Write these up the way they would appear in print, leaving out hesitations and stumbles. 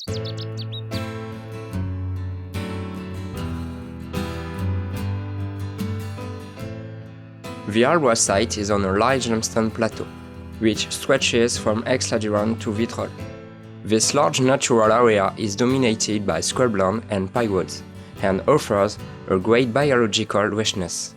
The Arbois site is on a large limestone plateau, which stretches from Aix-la-Durande to Vitrolles. This large natural area is dominated by scrubland and pinewoods, and offers a great biological richness.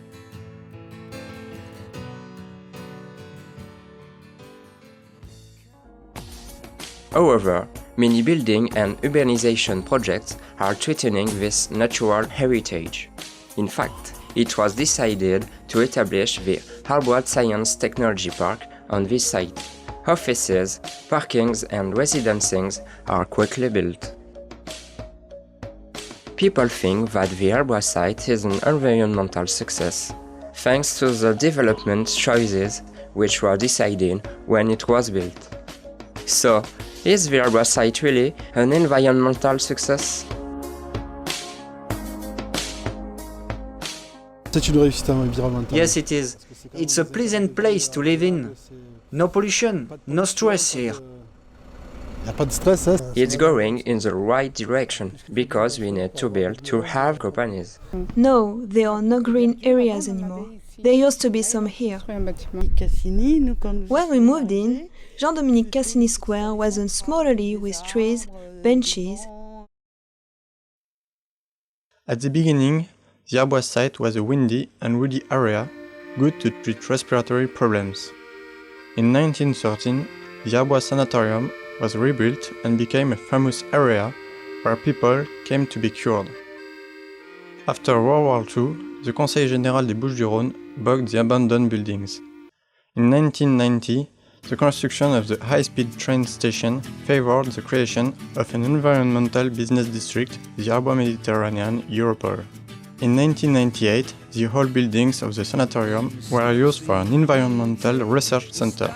However, many building and urbanization projects are threatening this natural heritage. In fact, it was decided to establish the Arbois Science Technology Park on this site. Offices, parkings and residences are quickly built. People think that the Arbois site is an environmental success, thanks to the development choices which were decided when it was built. So, is the Arbois site really an environmental success? Yes, it is. It's a pleasant place to live in. No pollution, no stress here. It's going in the right direction because we need to build to have companies. No, there are no green areas anymore. There used to be some here. When we moved in, Jean-Dominique Cassini Square was a small alley with trees, benches. At the beginning, the Arbois site was a windy and woody area, good to treat respiratory problems. In 1913, the Arbois Sanatorium was rebuilt and became a famous area where people came to be cured. After World War II, the Conseil Général des Bouches-du-Rhône bought the abandoned buildings. In 1990, the construction of the high-speed train station favored the creation of an environmental business district, the Arbois Mediterranean Europol. In 1998, the whole buildings of the sanatorium were used for an environmental research center.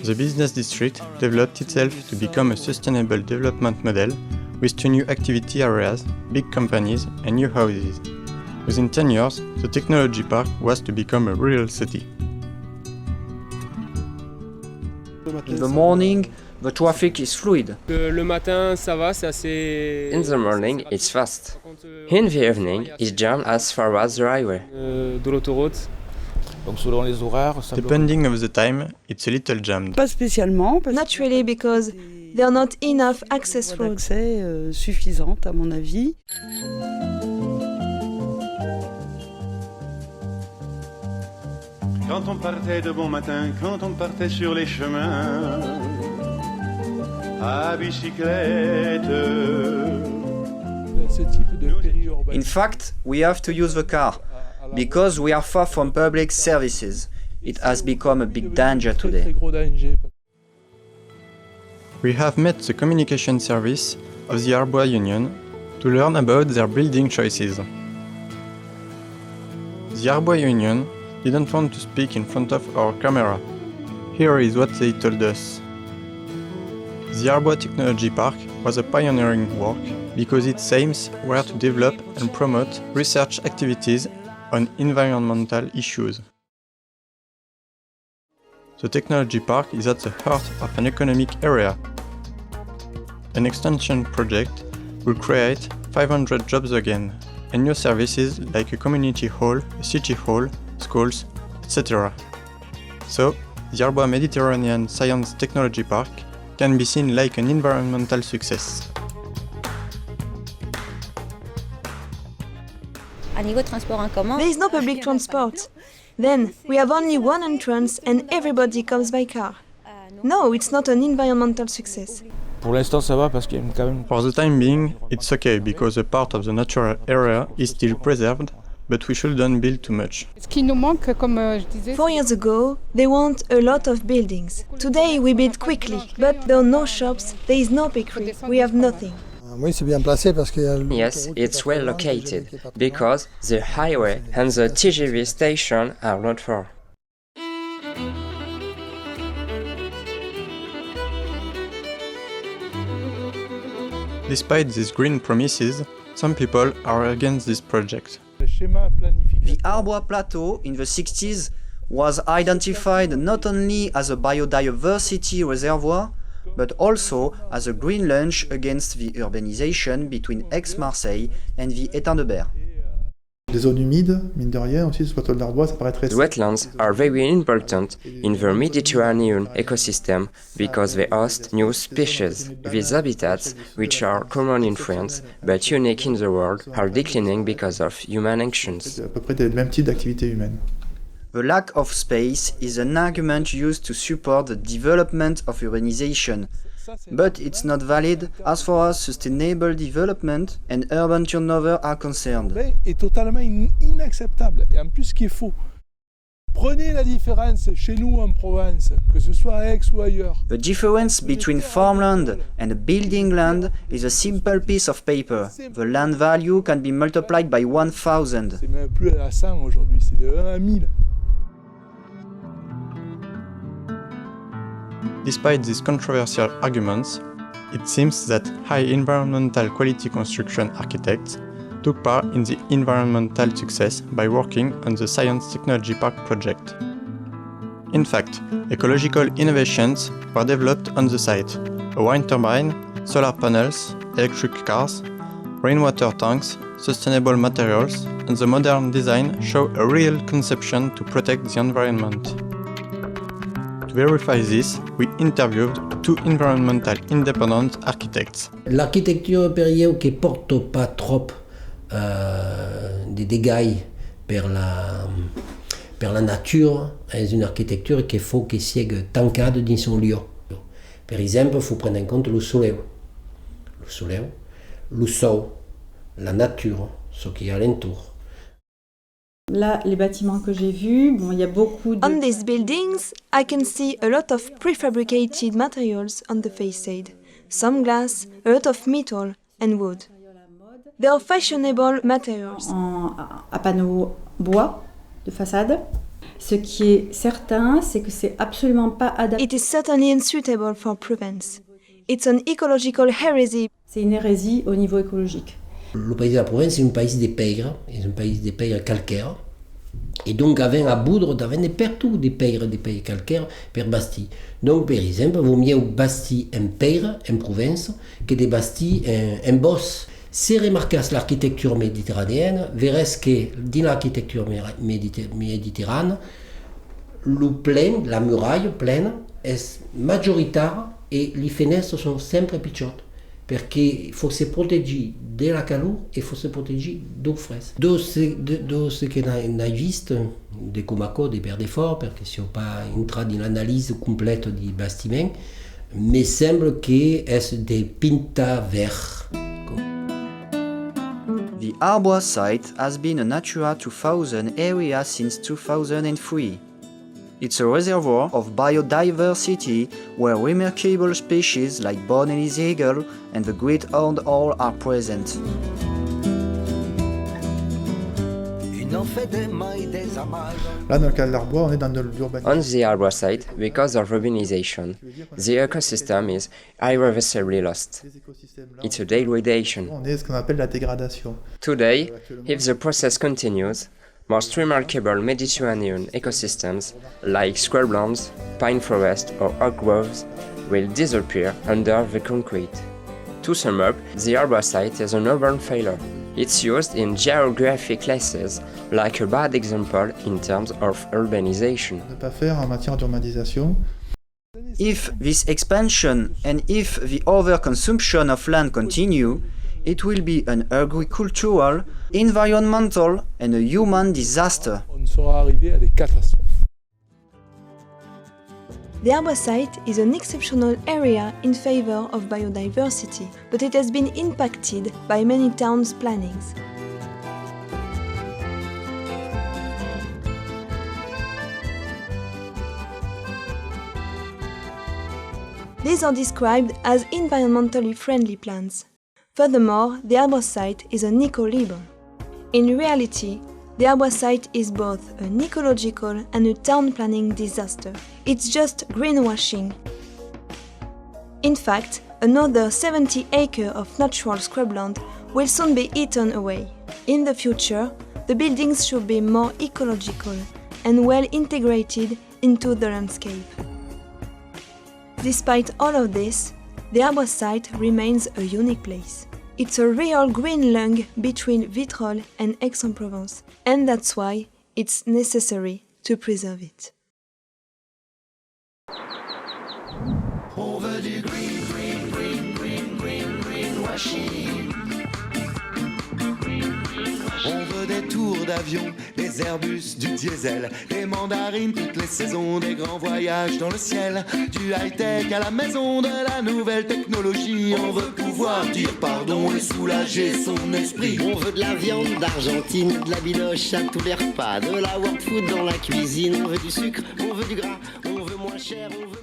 The business district developed itself to become a sustainable development model with 2 new activity areas, big companies and new houses. Within 10 years, the technology park was to become a real city. In the morning, the traffic is fluid. In the morning, it's fast. In the evening, it's jammed as far as the highway. Depending on the time, it's a little jammed. Not really, because there are not enough access roads. Suffisante à mon avis. Quand on partait de bon matin, quand on partait sur les chemins à bicyclette. In fact, we have to use the car, because we are far from public services. It has become a big danger today. We have met the communication service of the Arbois Union to learn about their building choices. The Arbois Union didn't want to speak in front of our camera. Here is what they told us. The Arbois Technology Park was a pioneering work because its aims were to develop and promote research activities on environmental issues. The Technology Park is at the heart of an economic area. An extension project will create 500 jobs again, and new services like a community hall, a city hall, schools, etc. So, the Arbois Mediterranean Science Technology Park can be seen like an environmental success. There is no public transport. Then, we have only one entrance and everybody comes by car. No, it's not an environmental success. For the time being, it's okay because a part of the natural area is still preserved, but we shouldn't build too much. 4 years ago, they want a lot of buildings. Today we build quickly, but there are no shops, there is no bakery, we have nothing. Yes, it's well located, because the highway and the TGV station are not far. Despite these green promises, some people are against this project. The Arbois Plateau in the 60s was identified not only as a biodiversity reservoir, but also as a green lunch against the urbanisation between Aix-Marseille and the Étang de Berre. Les zones humides, mine de rien, aussi sur l'atoll d'Arbois, ça paraît très... The wetlands are very important in the Mediterranean ecosystem because they host new species. These habitats, which are common in France but unique in the world, are declining because of human actions. C'est à peu près les mêmes types d'activités humaines. The lack of space is an argument used to support the development of urbanization, but it's not valid as far as sustainable development and urban turnover are concerned. Est totalement inacceptable et en plus ce qui est faux. Prenez la différence chez nous en Provence, que ce soit à Aix ou ailleurs. The difference between farmland and building land is a simple piece of paper. The land value can be multiplied by 1000. C'est même plus à 100 aujourd'hui, c'est de 1 à 1000. Despite these controversial arguments, it seems that high environmental quality construction architects took part in the environmental success by working on the Science Technology Park project. In fact, ecological innovations were developed on the site: a wind turbine, solar panels, electric cars, rainwater tanks, sustainable materials, and the modern design show a real conception to protect the environment. To verify this, we interviewed two environmental independent architects. L'architecture européenne qui porte pas trop des dégâts per la nature est une architecture qu'il faut qu'elle soit tancade dans son lieu. Par exemple, il faut prendre en compte le soleil, le sol, la nature, ce qui est alentour. Là, les bâtiments que j'ai vus, bon, il y a beaucoup de... On these buildings, I can see a lot of prefabricated materials on the facade. Some glass, a lot of metal and wood. They are fashionable materials. À panneaux bois de façade. Ce qui est certain, c'est que c'est absolument pas adapté. It is certainly unsuitable for Provence. It's an ecological heresy. C'est une hérésie au niveau écologique. Le pays de la Provence est un pays des pierres, c'est un pays des pierres calcaires. Et donc, avec à boudre, d'avait partout des pierres calcaires per Bastille. Donc, par exemple, il vaut mieux Bastille en pierre, en Provence, que des Bastilles en bosse. Si remarquez l'architecture méditerranéenne, verrez que dans l'architecture méditerranéenne, le plein, la muraille pleine, est majoritaire et les fenêtres sont sempre petites. Parce qu'il faut se protéger de la chaleur et il faut se protéger d'eau fraîche. De ce qu'on a vu, de Comaco, des Pères d'Effort, parce que si on pas entré dans l'analyse complète du bâtiment, mais semble que c'est des pinta verts. The Arbois site has been a Natura 2000 area since 2003. It's a reservoir of biodiversity where remarkable species like Bornel's eagle and the great horned owl are present. Là, dans le cas de l'Arbois, on est dans de l'urbanisation. On the Arbois site, because of urbanization, the ecosystem is irreversibly lost. It's a degradation. On est ce qu'on appelle la dégradation. Today, if the process continues, most remarkable Mediterranean ecosystems, like scrublands, pine forest or oak groves, will disappear under the concrete. To sum up, the Arbois site is an urban failure. It's used in geographic classes like a bad example in terms of urbanization. Ne pas faire en matière d'urbanisation. If this expansion and if the overconsumption of land continue, it will be an agricultural, environmental and a human disaster. On sera arrivé à des catastrophes. The Arbois site is an exceptional area in favor of biodiversity, but it has been impacted by many towns' plannings. These are described as environmentally friendly plans. Furthermore, the Arbois site is an eco-label. In reality, the Arbois site is both an ecological and a town planning disaster. It's just greenwashing. In fact, another 70 acres of natural scrubland will soon be eaten away. In the future, the buildings should be more ecological and well integrated into the landscape. Despite all of this, the Arbois site remains a unique place. It's a real green lung between Vitrolles and Aix-en-Provence, and that's why it's necessary to preserve it. On veut du greenwashing. On veut des tours d'avion, des Airbus, du diesel, des mandarines toutes les saisons, des grands voyages dans le ciel, du high-tech à la maison, de la nouvelle technologie. On veut pouvoir dire pardon et soulager son esprit. On veut de la viande d'Argentine, de la biloche à tous les repas, de la world food dans la cuisine. On veut du sucre, on veut du gras, on veut moins cher, on veut